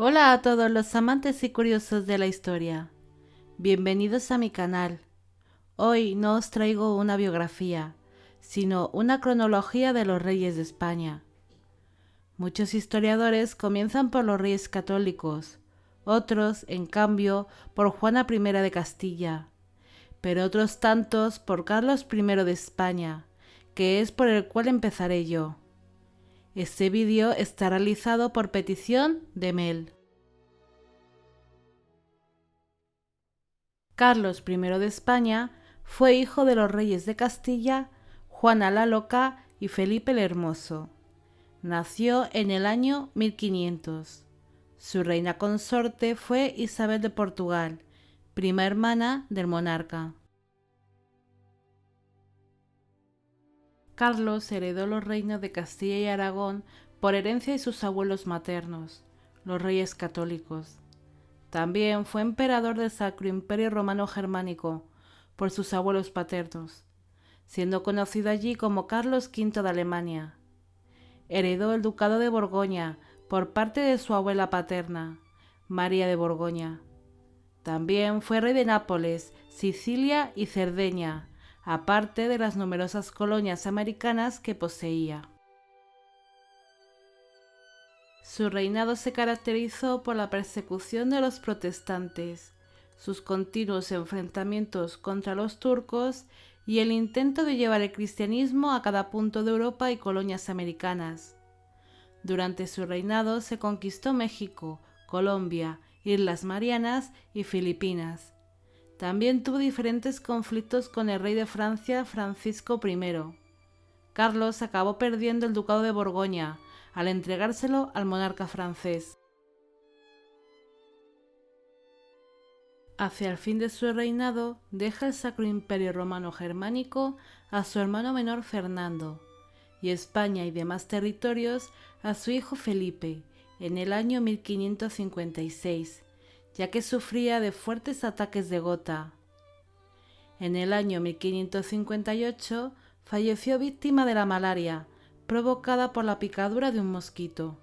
Hola a todos los amantes y curiosos de la historia. Bienvenidos a mi canal. Hoy no os traigo una biografía, sino una cronología de los reyes de España. Muchos historiadores comienzan por los reyes católicos, otros, en cambio, por Juana I de Castilla, pero otros tantos por Carlos I de España, que es por el cual empezaré yo. Este vídeo está realizado por petición de Mel. Carlos I de España fue hijo de los reyes de Castilla, Juana la Loca y Felipe el Hermoso. Nació en el año 1500. Su reina consorte fue Isabel de Portugal, prima hermana del monarca. Carlos heredó los reinos de Castilla y Aragón por herencia de sus abuelos maternos, los reyes católicos. También fue emperador del Sacro Imperio Romano Germánico por sus abuelos paternos, siendo conocido allí como Carlos V de Alemania. Heredó el ducado de Borgoña por parte de su abuela paterna, María de Borgoña. También fue rey de Nápoles, Sicilia y Cerdeña, aparte de las numerosas colonias americanas que poseía. Su reinado se caracterizó por la persecución de los protestantes, sus continuos enfrentamientos contra los turcos y el intento de llevar el cristianismo a cada punto de Europa y colonias americanas. Durante su reinado se conquistó México, Colombia, Islas Marianas y Filipinas. También tuvo diferentes conflictos con el rey de Francia, Francisco I. Carlos acabó perdiendo el ducado de Borgoña al entregárselo al monarca francés. Hacia el fin de su reinado, deja el Sacro Imperio Romano Germánico a su hermano menor Fernando, y España y demás territorios a su hijo Felipe, en el año 1556, ya que sufría de fuertes ataques de gota. En el año 1558 falleció víctima de la malaria, provocada por la picadura de un mosquito.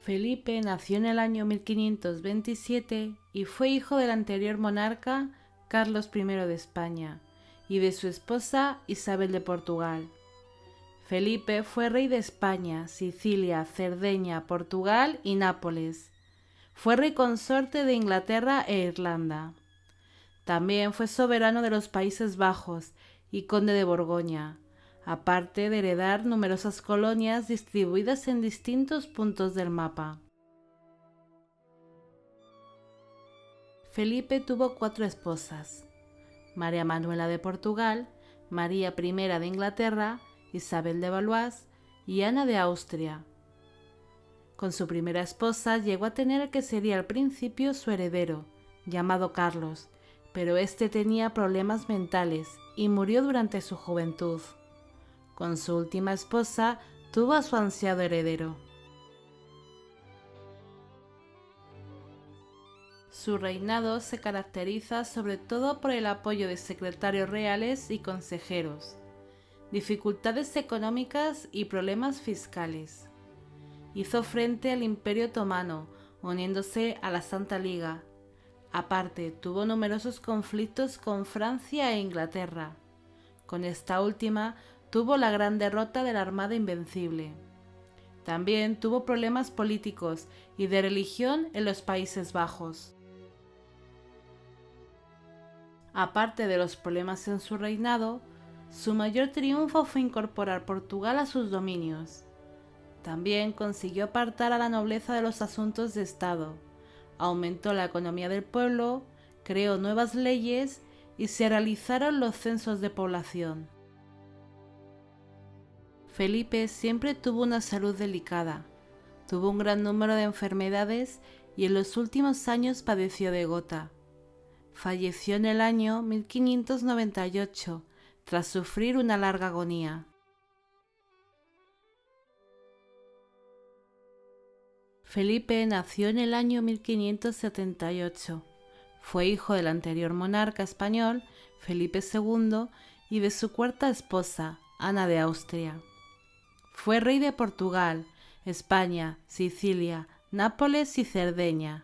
Felipe nació en el año 1527 y fue hijo del anterior monarca Carlos I de España y de su esposa Isabel de Portugal. Felipe fue rey de España, Sicilia, Cerdeña, Portugal y Nápoles. Fue rey consorte de Inglaterra e Irlanda. También fue soberano de los Países Bajos y conde de Borgoña, aparte de heredar numerosas colonias distribuidas en distintos puntos del mapa. Felipe tuvo 4 esposas: María Manuela de Portugal, María I de Inglaterra, Isabel de Valois y Ana de Austria. Con su primera esposa llegó a tener el que sería al principio su heredero, llamado Carlos, pero este tenía problemas mentales y murió durante su juventud. Con su última esposa tuvo a su ansiado heredero. Su reinado se caracteriza sobre todo por el apoyo de secretarios reales y consejeros, dificultades económicas y problemas fiscales. Hizo frente al Imperio Otomano, uniéndose a la Santa Liga. Aparte, tuvo numerosos conflictos con Francia e Inglaterra. Con esta última tuvo la gran derrota de la Armada Invencible. También tuvo problemas políticos y de religión en los Países Bajos. Aparte de los problemas en su reinado, su mayor triunfo fue incorporar Portugal a sus dominios. También consiguió apartar a la nobleza de los asuntos de Estado, aumentó la economía del pueblo, creó nuevas leyes y se realizaron los censos de población. Felipe siempre tuvo una salud delicada, tuvo un gran número de enfermedades y en los últimos años padeció de gota. Falleció en el año 1598 tras sufrir una larga agonía. Felipe nació en el año 1578. Fue hijo del anterior monarca español, Felipe II, y de su cuarta esposa, Ana de Austria. Fue rey de Portugal, España, Sicilia, Nápoles y Cerdeña.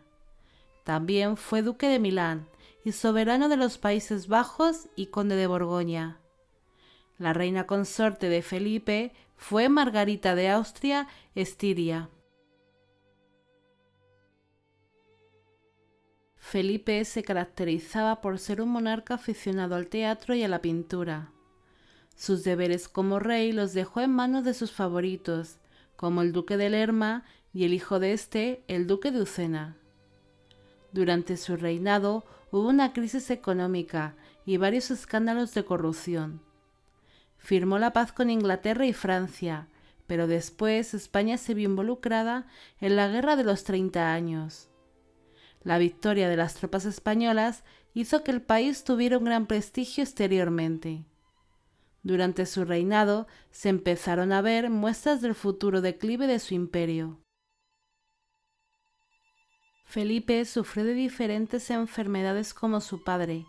También fue duque de Milán y soberano de los Países Bajos y conde de Borgoña. La reina consorte de Felipe fue Margarita de Austria-Estiria. Felipe se caracterizaba por ser un monarca aficionado al teatro y a la pintura. Sus deberes como rey los dejó en manos de sus favoritos, como el duque de Lerma y el hijo de este, el duque de Ucena. Durante su reinado hubo una crisis económica y varios escándalos de corrupción. Firmó la paz con Inglaterra y Francia, pero después España se vio involucrada en la Guerra de los 30 años. La victoria de las tropas españolas hizo que el país tuviera un gran prestigio exteriormente. Durante su reinado se empezaron a ver muestras del futuro declive de su imperio. Felipe sufrió de diferentes enfermedades como su padre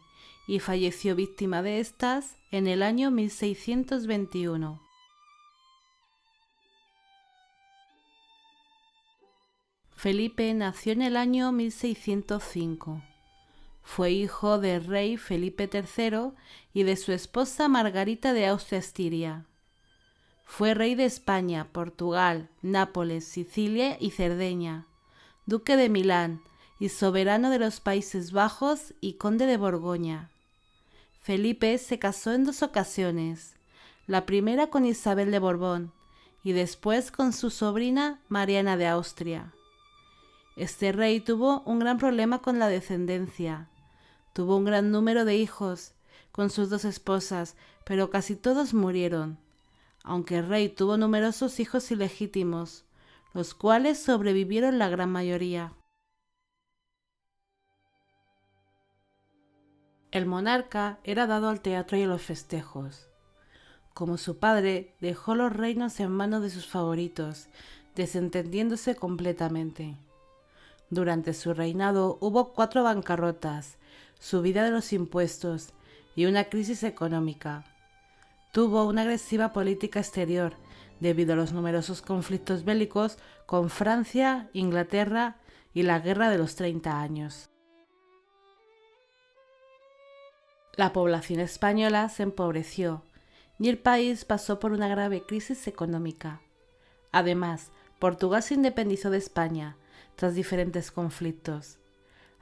y falleció víctima de estas en el año 1621. Felipe nació en el año 1605. Fue hijo del rey Felipe III y de su esposa Margarita de Austria-Estiria. Fue rey de España, Portugal, Nápoles, Sicilia y Cerdeña, duque de Milán y soberano de los Países Bajos y conde de Borgoña. Felipe se casó en 2 ocasiones, la primera con Isabel de Borbón y después con su sobrina Mariana de Austria. Este rey tuvo un gran problema con la descendencia. Tuvo un gran número de hijos con sus 2 esposas, pero casi todos murieron, aunque el rey tuvo numerosos hijos ilegítimos, los cuales sobrevivieron la gran mayoría. El monarca era dado al teatro y a los festejos. Como su padre, dejó los reinos en manos de sus favoritos, desentendiéndose completamente. Durante su reinado hubo 4 bancarrotas, subida de los impuestos y una crisis económica. Tuvo una agresiva política exterior debido a los numerosos conflictos bélicos con Francia, Inglaterra y la Guerra de los 30 años. La población española se empobreció y el país pasó por una grave crisis económica. Además, Portugal se independizó de España tras diferentes conflictos.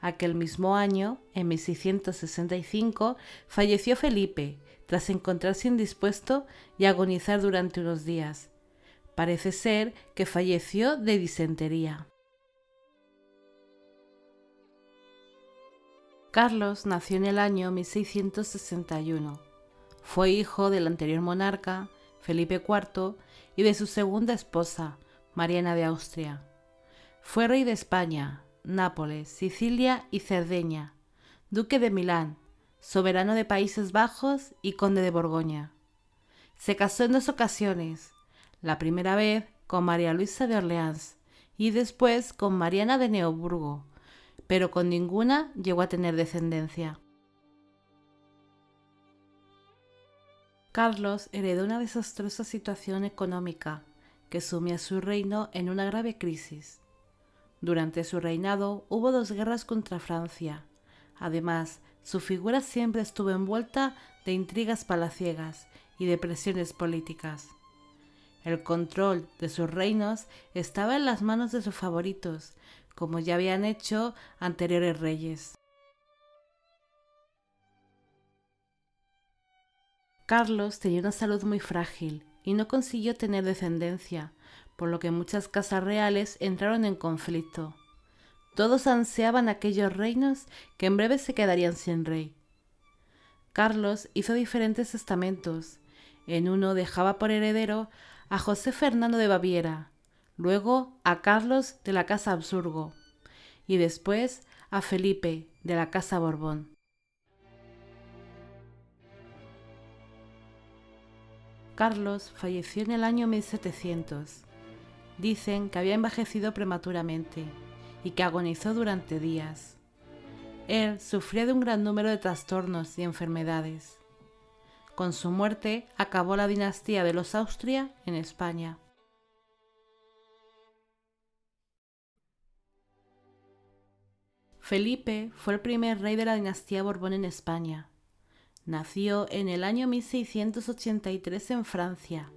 Aquel mismo año, en 1665, falleció Felipe, tras encontrarse indispuesto y agonizar durante unos días. Parece ser que falleció de disentería. Carlos nació en el año 1661. Fue hijo del anterior monarca, Felipe IV, y de su segunda esposa, Mariana de Austria. Fue rey de España, Nápoles, Sicilia y Cerdeña, duque de Milán, soberano de Países Bajos y conde de Borgoña. Se casó en 2 ocasiones, la primera vez con María Luisa de Orleans y después con Mariana de Neoburgo, pero con ninguna llegó a tener descendencia. Carlos heredó una desastrosa situación económica que sumía su reino en una grave crisis. Durante su reinado hubo 2 guerras contra Francia. Además, su figura siempre estuvo envuelta de intrigas palaciegas y de presiones políticas. El control de sus reinos estaba en las manos de sus favoritos, como ya habían hecho anteriores reyes. Carlos tenía una salud muy frágil y no consiguió tener descendencia, por lo que muchas casas reales entraron en conflicto. Todos ansiaban aquellos reinos que en breve se quedarían sin rey. Carlos hizo diferentes testamentos. En uno dejaba por heredero a José Fernando de Baviera, luego a Carlos de la Casa Habsburgo y después a Felipe de la Casa Borbón. Carlos falleció en el año 1700. Dicen que había envejecido prematuramente y que agonizó durante días. Él sufría de un gran número de trastornos y enfermedades. Con su muerte acabó la dinastía de los Austria en España. Felipe fue el primer rey de la dinastía Borbón en España. Nació en el año 1683 en Francia.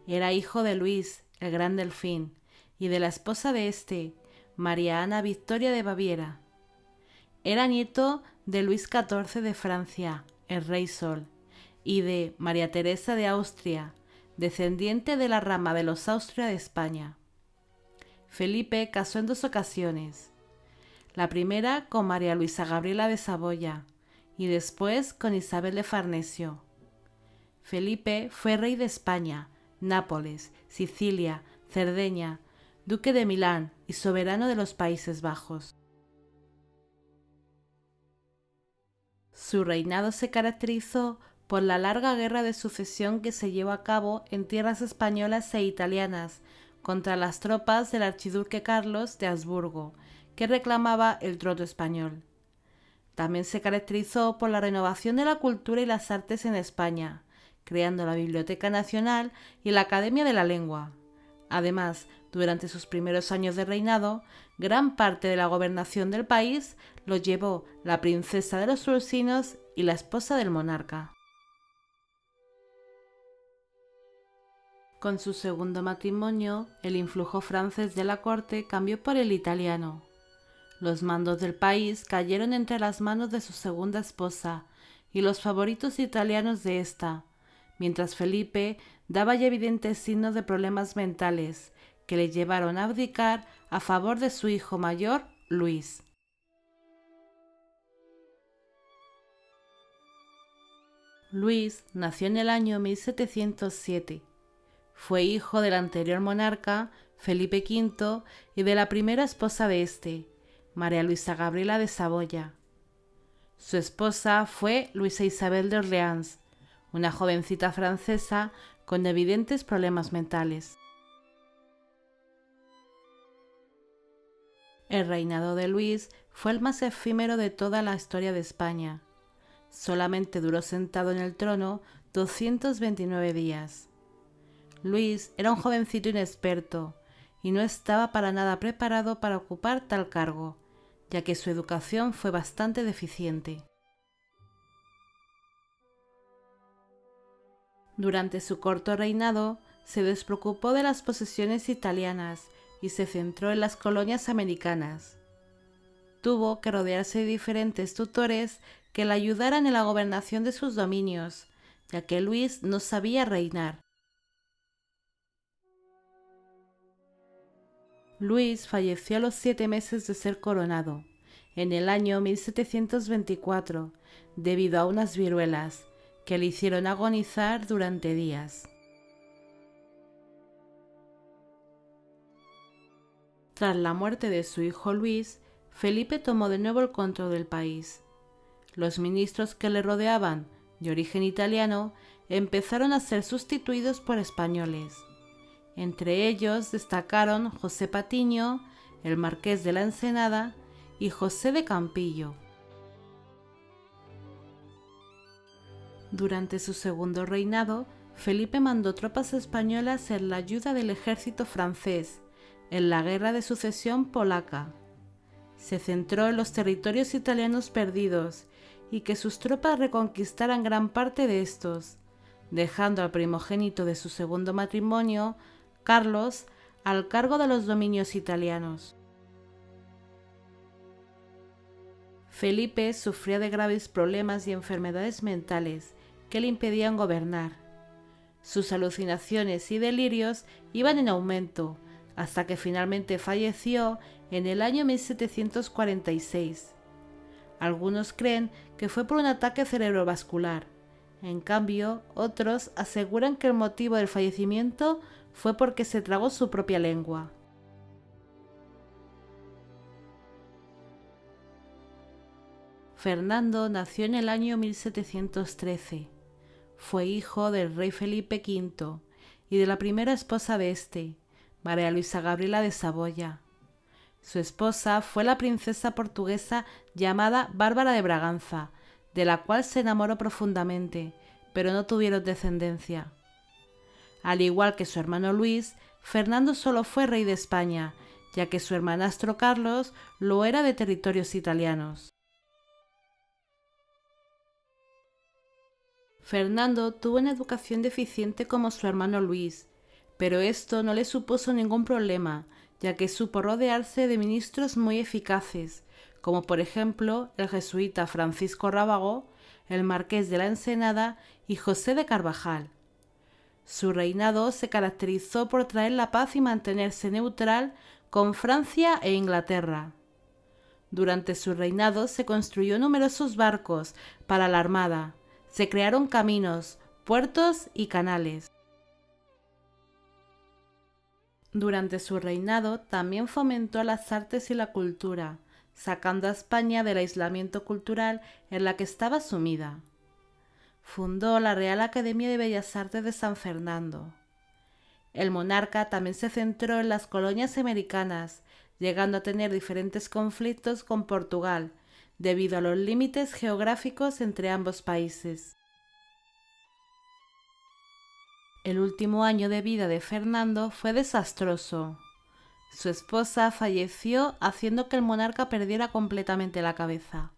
Era hijo de Luis, el Gran Delfín, y de la esposa de este, María Ana Victoria de Baviera. Era nieto de Luis XIV de Francia, el Rey Sol, y de María Teresa de Austria, descendiente de la rama de los Austria de España. Felipe casó en 2 ocasiones, la primera con María Luisa Gabriela de Saboya y después con Isabel de Farnesio. Felipe fue rey de España, Nápoles, Sicilia, Cerdeña, duque de Milán y soberano de los Países Bajos. Su reinado se caracterizó por la larga guerra de sucesión que se llevó a cabo en tierras españolas e italianas contra las tropas del archiduque Carlos de Habsburgo, que reclamaba el trono español. También se caracterizó por la renovación de la cultura y las artes en España, creando la Biblioteca Nacional y la Academia de la Lengua. Además, durante sus primeros años de reinado, gran parte de la gobernación del país lo llevó la princesa de los Ursinos y la esposa del monarca. Con su segundo matrimonio, el influjo francés de la corte cambió por el italiano. Los mandos del país cayeron entre las manos de su segunda esposa y los favoritos italianos de esta, mientras Felipe daba ya evidentes signos de problemas mentales que le llevaron a abdicar a favor de su hijo mayor, Luis. Luis nació en el año 1707. Fue hijo del anterior monarca, Felipe V, y de la primera esposa de este, María Luisa Gabriela de Saboya. Su esposa fue Luisa Isabel de Orleans, una jovencita francesa con evidentes problemas mentales. El reinado de Luis fue el más efímero de toda la historia de España. Solamente duró sentado en el trono 229 días. Luis era un jovencito inexperto y no estaba para nada preparado para ocupar tal cargo, ya que su educación fue bastante deficiente. Durante su corto reinado, se despreocupó de las posesiones italianas y se centró en las colonias americanas. Tuvo que rodearse de diferentes tutores que le ayudaran en la gobernación de sus dominios, ya que Luis no sabía reinar. Luis falleció a los 7 meses de ser coronado, en el año 1724, debido a unas viruelas que le hicieron agonizar durante días. Tras la muerte de su hijo Luis, Felipe tomó de nuevo el control del país. Los ministros que le rodeaban, de origen italiano, empezaron a ser sustituidos por españoles. Entre ellos destacaron José Patiño, el marqués de la Ensenada y José de Campillo. Durante su segundo reinado, Felipe mandó tropas españolas en la ayuda del ejército francés en la Guerra de Sucesión Polaca. Se centró en los territorios italianos perdidos y que sus tropas reconquistaran gran parte de estos, dejando al primogénito de su segundo matrimonio, Carlos, al cargo de los dominios italianos. Felipe sufría de graves problemas y enfermedades mentales que le impedían gobernar. Sus alucinaciones y delirios iban en aumento, hasta que finalmente falleció en el año 1746. Algunos creen que fue por un ataque cerebrovascular. En cambio, otros aseguran que el motivo del fallecimiento fue porque se tragó su propia lengua. Fernando nació en el año 1713. Fue hijo del rey Felipe V y de la primera esposa de este, María Luisa Gabriela de Saboya. Su esposa fue la princesa portuguesa llamada Bárbara de Braganza, de la cual se enamoró profundamente, pero no tuvieron descendencia. Al igual que su hermano Luis, Fernando solo fue rey de España ya que su hermanastro Carlos lo era de territorios italianos. Fernando tuvo una educación deficiente como su hermano Luis, pero esto no le supuso ningún problema, ya que supo rodearse de ministros muy eficaces, como por ejemplo el jesuita Francisco Rábago, el marqués de la Ensenada y José de Carvajal. Su reinado se caracterizó por traer la paz y mantenerse neutral con Francia e Inglaterra. Durante su reinado se construyó numerosos barcos para la armada, se crearon caminos, puertos y canales. Durante su reinado también fomentó las artes y la cultura, sacando a España del aislamiento cultural en la que estaba sumida. Fundó la Real Academia de Bellas Artes de San Fernando. El monarca también se centró en las colonias americanas, llegando a tener diferentes conflictos con Portugal, debido a los límites geográficos entre ambos países. El último año de vida de Fernando fue desastroso. Su esposa falleció haciendo que el monarca perdiera completamente la cabeza.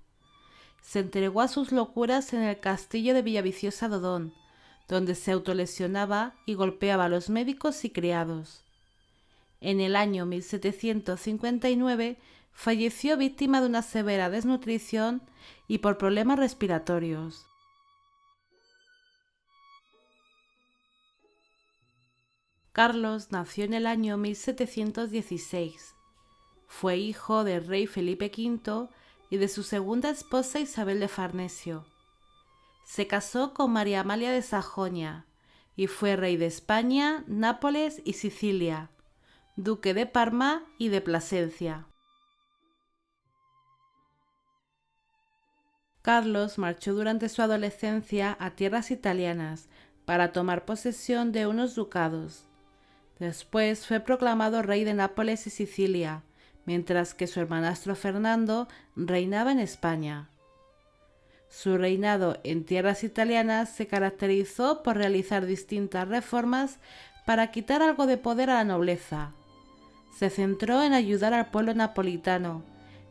Se entregó a sus locuras en el castillo de Villaviciosa d'Odón, donde se autolesionaba y golpeaba a los médicos y criados. En el año 1759 falleció víctima de una severa desnutrición y por problemas respiratorios. Carlos nació en el año 1716. Fue hijo del rey Felipe V y de su segunda esposa Isabel de Farnesio. Se casó con María Amalia de Sajonia y fue rey de España, Nápoles y Sicilia, duque de Parma y de Plasencia. Carlos marchó durante su adolescencia a tierras italianas para tomar posesión de unos ducados. Después fue proclamado rey de Nápoles y Sicilia, mientras que su hermanastro Fernando reinaba en España. Su reinado en tierras italianas se caracterizó por realizar distintas reformas para quitar algo de poder a la nobleza. Se centró en ayudar al pueblo napolitano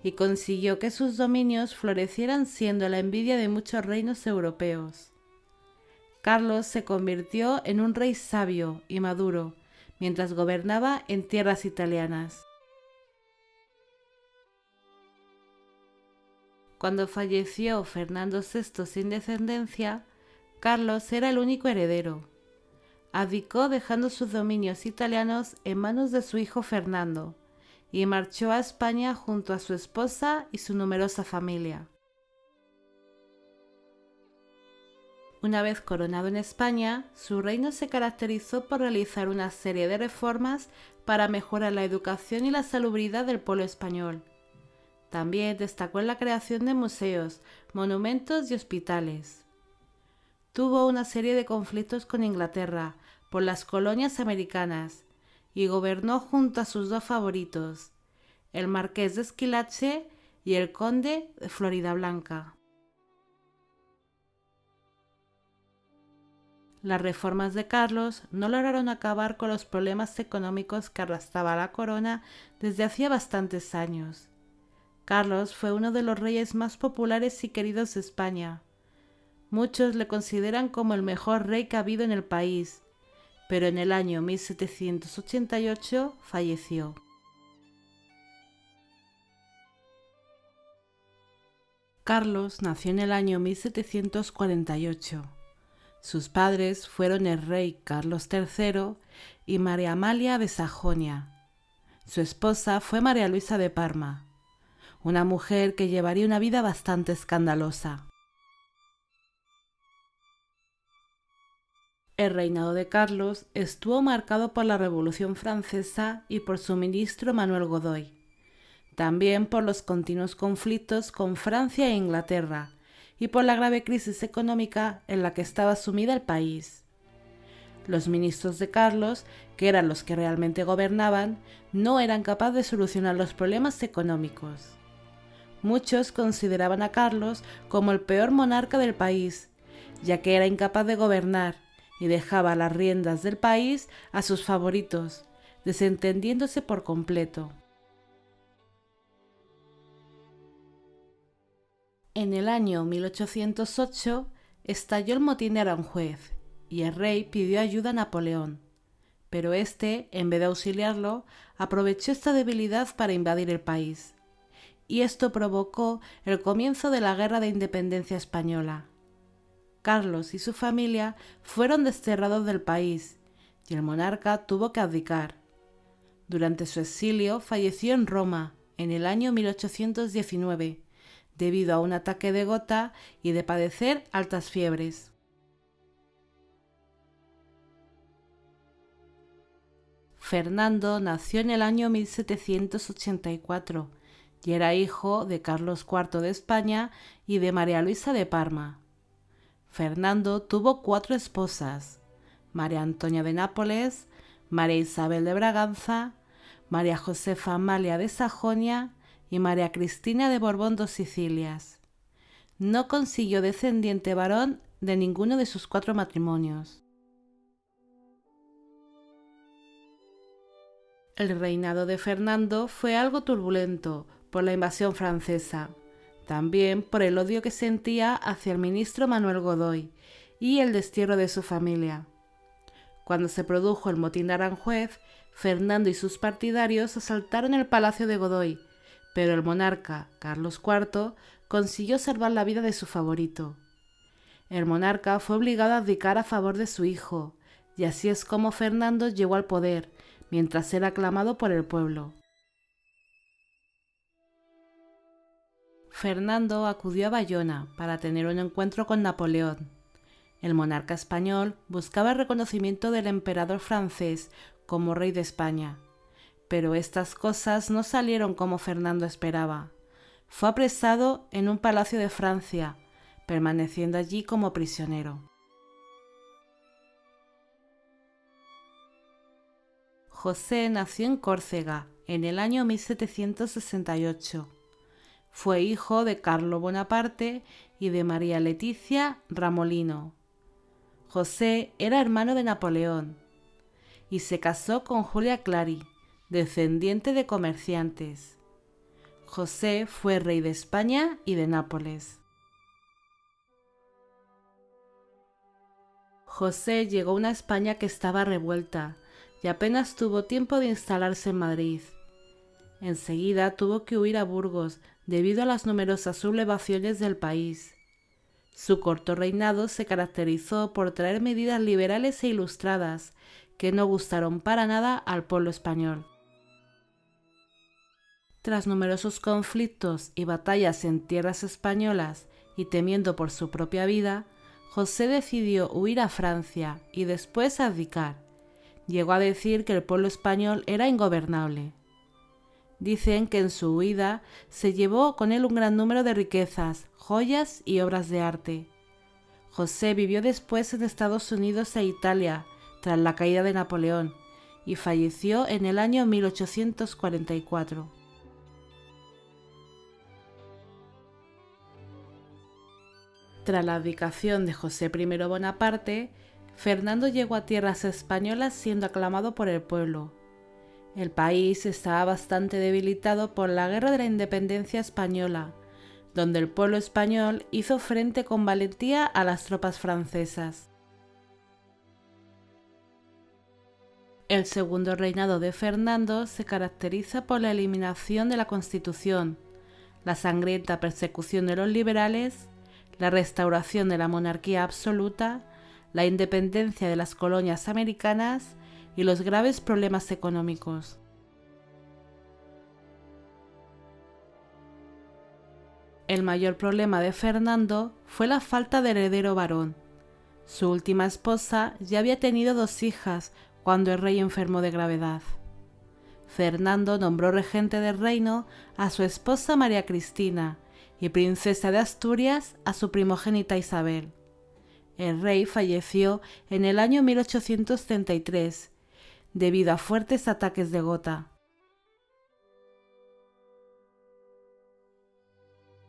y consiguió que sus dominios florecieran siendo la envidia de muchos reinos europeos. Carlos se convirtió en un rey sabio y maduro, mientras gobernaba en tierras italianas. Cuando falleció Fernando VI sin descendencia, Carlos era el único heredero. Abdicó dejando sus dominios italianos en manos de su hijo Fernando y marchó a España junto a su esposa y su numerosa familia. Una vez coronado en España, su reino se caracterizó por realizar una serie de reformas para mejorar la educación y la salubridad del pueblo español. También destacó en la creación de museos, monumentos y hospitales. Tuvo una serie de conflictos con Inglaterra por las colonias americanas y gobernó junto a sus dos favoritos, el marqués de Esquilache y el conde de Floridablanca. Las reformas de Carlos no lograron acabar con los problemas económicos que arrastraba la corona desde hacía bastantes años. Carlos fue uno de los reyes más populares y queridos de España. Muchos le consideran como el mejor rey que ha habido en el país, pero en el año 1788 falleció. Carlos nació en el año 1748. Sus padres fueron el rey Carlos III y María Amalia de Sajonia. Su esposa fue María Luisa de Parma, una mujer que llevaría una vida bastante escandalosa. El reinado de Carlos estuvo marcado por la Revolución Francesa y por su ministro Manuel Godoy, también por los continuos conflictos con Francia e Inglaterra, y por la grave crisis económica en la que estaba sumida el país. Los ministros de Carlos, que eran los que realmente gobernaban, no eran capaces de solucionar los problemas económicos. Muchos consideraban a Carlos como el peor monarca del país, ya que era incapaz de gobernar y dejaba las riendas del país a sus favoritos, desentendiéndose por completo. En el año 1808 estalló el motín de Aranjuez y el rey pidió ayuda a Napoleón, pero éste, en vez de auxiliarlo, aprovechó esta debilidad para invadir el país, y esto provocó el comienzo de la Guerra de Independencia Española. Carlos y su familia fueron desterrados del país y el monarca tuvo que abdicar. Durante su exilio falleció en Roma en el año 1819 debido a un ataque de gota y de padecer altas fiebres. Fernando nació en el año 1784 y era hijo de Carlos IV de España y de María Luisa de Parma. Fernando tuvo 4 esposas: María Antonia de Nápoles, María Isabel de Braganza, María Josefa Amalia de Sajonia y María Cristina de Borbón dos Sicilias. No consiguió descendiente varón de ninguno de sus 4 matrimonios. El reinado de Fernando fue algo turbulento por la invasión francesa, también por el odio que sentía hacia el ministro Manuel Godoy y el destierro de su familia. Cuando se produjo el motín de Aranjuez, Fernando y sus partidarios asaltaron el palacio de Godoy, pero el monarca, Carlos IV, consiguió salvar la vida de su favorito. El monarca fue obligado a abdicar a favor de su hijo, y así es como Fernando llegó al poder, mientras era aclamado por el pueblo. Fernando acudió a Bayona para tener un encuentro con Napoleón. El monarca español buscaba el reconocimiento del emperador francés como rey de España, pero estas cosas no salieron como Fernando esperaba. Fue apresado en un palacio de Francia, permaneciendo allí como prisionero. José nació en Córcega en el año 1768. Fue hijo de Carlo Bonaparte y de María Leticia Ramolino. José era hermano de Napoleón y se casó con Julia Clary, descendiente de comerciantes. José fue rey de España y de Nápoles. José llegó a una España que estaba revuelta y apenas tuvo tiempo de instalarse en Madrid. Enseguida tuvo que huir a Burgos debido a las numerosas sublevaciones del país. Su corto reinado se caracterizó por traer medidas liberales e ilustradas que no gustaron para nada al pueblo español. Tras numerosos conflictos y batallas en tierras españolas y temiendo por su propia vida, José decidió huir a Francia y después abdicar. Llegó a decir que el pueblo español era ingobernable. Dicen que en su huida se llevó con él un gran número de riquezas, joyas y obras de arte. José vivió después en Estados Unidos e Italia, tras la caída de Napoleón, y falleció en el año 1844. Tras la abdicación de José I Bonaparte, Fernando llegó a tierras españolas siendo aclamado por el pueblo. El país estaba bastante debilitado por la Guerra de la Independencia Española, donde el pueblo español hizo frente con valentía a las tropas francesas. El segundo reinado de Fernando se caracteriza por la eliminación de la Constitución, la sangrienta persecución de los liberales, la restauración de la monarquía absoluta, la independencia de las colonias americanas y los graves problemas económicos. El mayor problema de Fernando fue la falta de heredero varón. Su última esposa ya había tenido 2 hijas cuando el rey enfermó de gravedad. Fernando nombró regente del reino a su esposa María Cristina y princesa de Asturias a su primogénita Isabel. El rey falleció en el año 1833 debido a fuertes ataques de gota.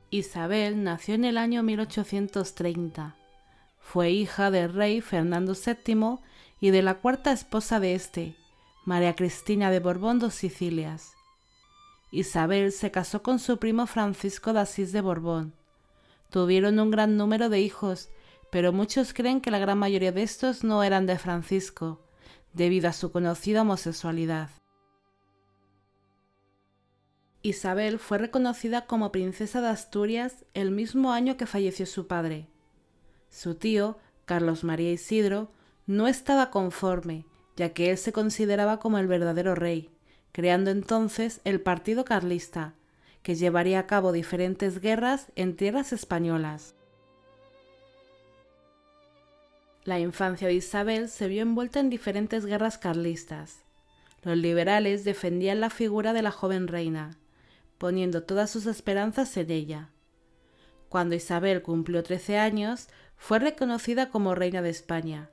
Isabel nació en el año 1830. Fue hija del rey Fernando VII y de la 4ª esposa de este, María Cristina de Borbón dos Sicilias. Isabel se casó con su primo Francisco de Asís de Borbón. Tuvieron un gran número de hijos, pero muchos creen que la gran mayoría de estos no eran de Francisco, debido a su conocida homosexualidad. Isabel fue reconocida como princesa de Asturias el mismo año que falleció su padre. Su tío, Carlos María Isidro, no estaba conforme, ya que él se consideraba como el verdadero rey, creando entonces el Partido Carlista, que llevaría a cabo diferentes guerras en tierras españolas. La infancia de Isabel se vio envuelta en diferentes guerras carlistas. Los liberales defendían la figura de la joven reina, poniendo todas sus esperanzas en ella. Cuando Isabel cumplió 13 años, fue reconocida como reina de España,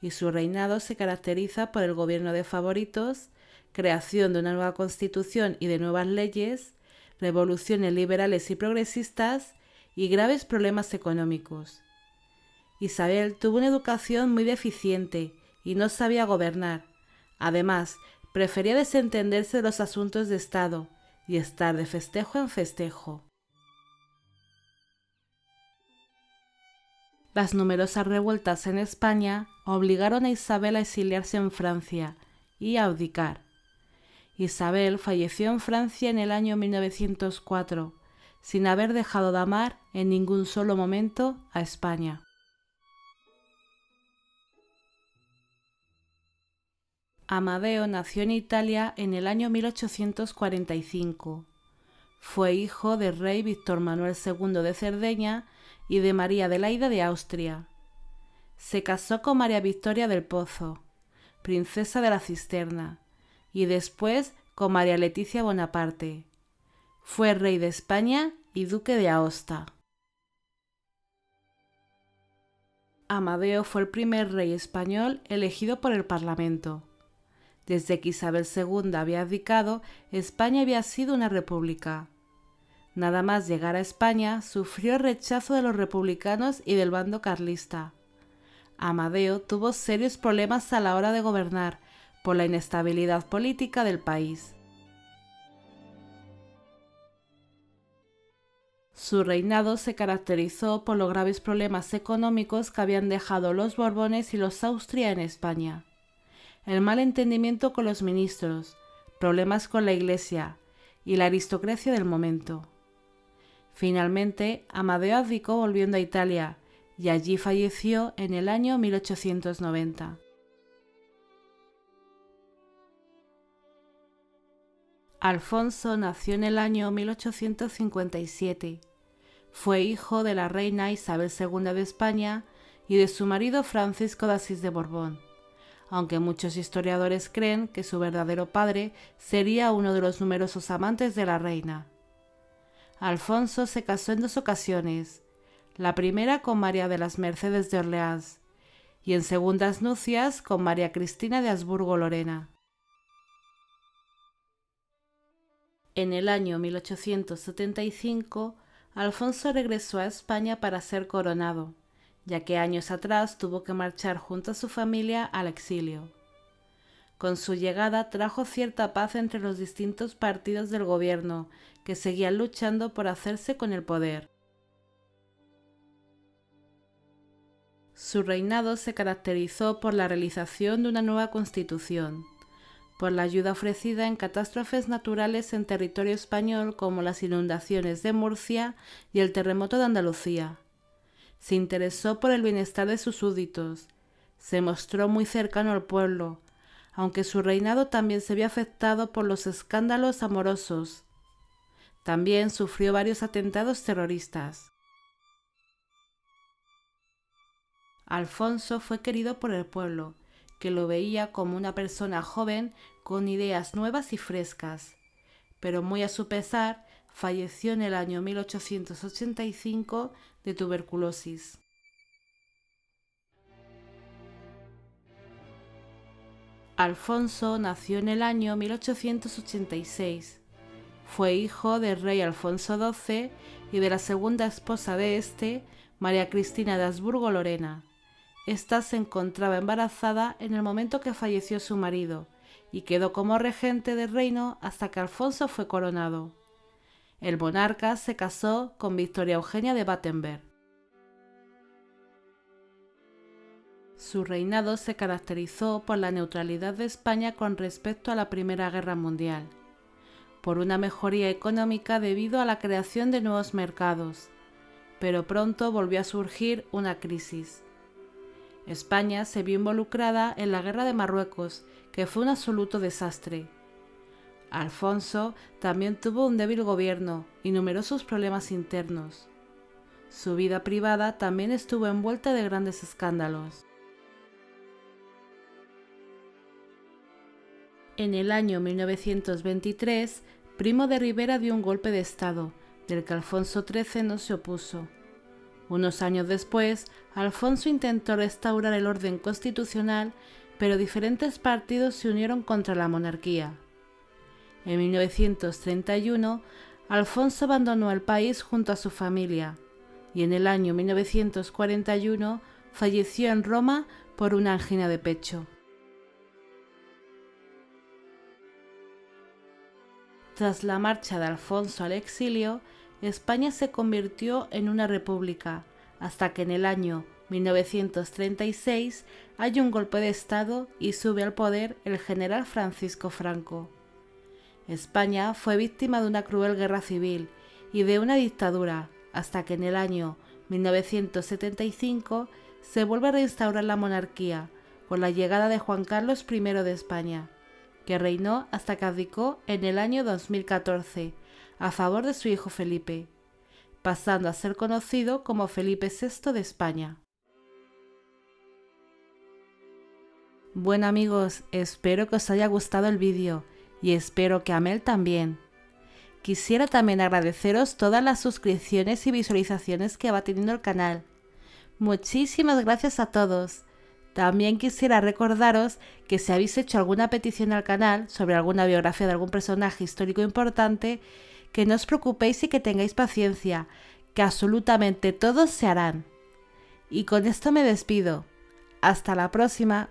y su reinado se caracteriza por el gobierno de favoritos, creación de una nueva constitución y de nuevas leyes, revoluciones liberales y progresistas y graves problemas económicos. Isabel tuvo una educación muy deficiente y no sabía gobernar. Además, prefería desentenderse de los asuntos de Estado y estar de festejo en festejo. Las numerosas revueltas en España obligaron a Isabel a exiliarse en Francia y a abdicar. Isabel falleció en Francia en el año 1904, sin haber dejado de amar en ningún solo momento a España. Amadeo nació en Italia en el año 1845. Fue hijo del rey Víctor Manuel II de Cerdeña y de María Adelaida de Austria. Se casó con María Victoria del Pozo, princesa de la Cisterna, y después con María Leticia Bonaparte. Fue rey de España y duque de Aosta. Amadeo fue el primer rey español elegido por el Parlamento. Desde que Isabel II había abdicado, España había sido una república. Nada más llegar a España, sufrió el rechazo de los republicanos y del bando carlista. Amadeo tuvo serios problemas a la hora de gobernar por la inestabilidad política del país. Su reinado se caracterizó por los graves problemas económicos que habían dejado los Borbones y los Austria en España. El mal entendimiento con los ministros, problemas con la Iglesia y la aristocracia del momento. Finalmente, Amadeo abdicó volviendo a Italia y allí falleció en el año 1890. Alfonso nació en el año 1857. Fue hijo de la reina Isabel II de España y de su marido Francisco de Asís de Borbón, aunque muchos historiadores creen que su verdadero padre sería uno de los numerosos amantes de la reina. Alfonso se casó en 2 ocasiones, la primera con María de las Mercedes de Orleans y en segundas nupcias con María Cristina de Habsburgo-Lorena. En el año 1875, Alfonso regresó a España para ser coronado, ya que años atrás tuvo que marchar junto a su familia al exilio. Con su llegada trajo cierta paz entre los distintos partidos del gobierno, que seguían luchando por hacerse con el poder. Su reinado se caracterizó por la realización de una nueva constitución, por la ayuda ofrecida en catástrofes naturales en territorio español como las inundaciones de Murcia y el terremoto de Andalucía. Se interesó por el bienestar de sus súbditos, se mostró muy cercano al pueblo, aunque su reinado también se vio afectado por los escándalos amorosos. También sufrió varios atentados terroristas. Alfonso fue querido por el pueblo, que lo veía como una persona joven con ideas nuevas y frescas, pero muy a su pesar, falleció en el año 1885 de tuberculosis. Alfonso nació en el año 1886. Fue hijo del rey Alfonso XII y de la segunda esposa de este, María Cristina de Habsburgo-Lorena. Esta se encontraba embarazada en el momento que falleció su marido y quedó como regente del reino hasta que Alfonso fue coronado. El monarca se casó con Victoria Eugenia de Battenberg. Su reinado se caracterizó por la neutralidad de España con respecto a la Primera Guerra Mundial, por una mejoría económica debido a la creación de nuevos mercados, pero pronto volvió a surgir una crisis. España se vio involucrada en la Guerra de Marruecos, que fue un absoluto desastre. Alfonso también tuvo un débil gobierno y numerosos problemas internos. Su vida privada también estuvo envuelta de grandes escándalos. En el año 1923, Primo de Rivera dio un golpe de Estado, del que Alfonso XIII no se opuso. Unos años después, Alfonso intentó restaurar el orden constitucional, pero diferentes partidos se unieron contra la monarquía. En 1931, Alfonso abandonó el país junto a su familia, y en el año 1941 falleció en Roma por una angina de pecho. Tras la marcha de Alfonso al exilio, España se convirtió en una república, hasta que en el año 1936 hay un golpe de Estado y sube al poder el general Francisco Franco. España fue víctima de una cruel guerra civil y de una dictadura, hasta que en el año 1975 se vuelve a reinstaurar la monarquía, con la llegada de Juan Carlos I de España, que reinó hasta que abdicó en el año 2014, a favor de su hijo Felipe, pasando a ser conocido como Felipe VI de España. Bueno amigos, espero que os haya gustado el vídeo y espero que a Mel también. Quisiera también agradeceros todas las suscripciones y visualizaciones que va teniendo el canal. Muchísimas gracias a todos. También quisiera recordaros que si habéis hecho alguna petición al canal sobre alguna biografía de algún personaje histórico importante, que no os preocupéis y que tengáis paciencia, que absolutamente todos se harán. Y con esto me despido. Hasta la próxima.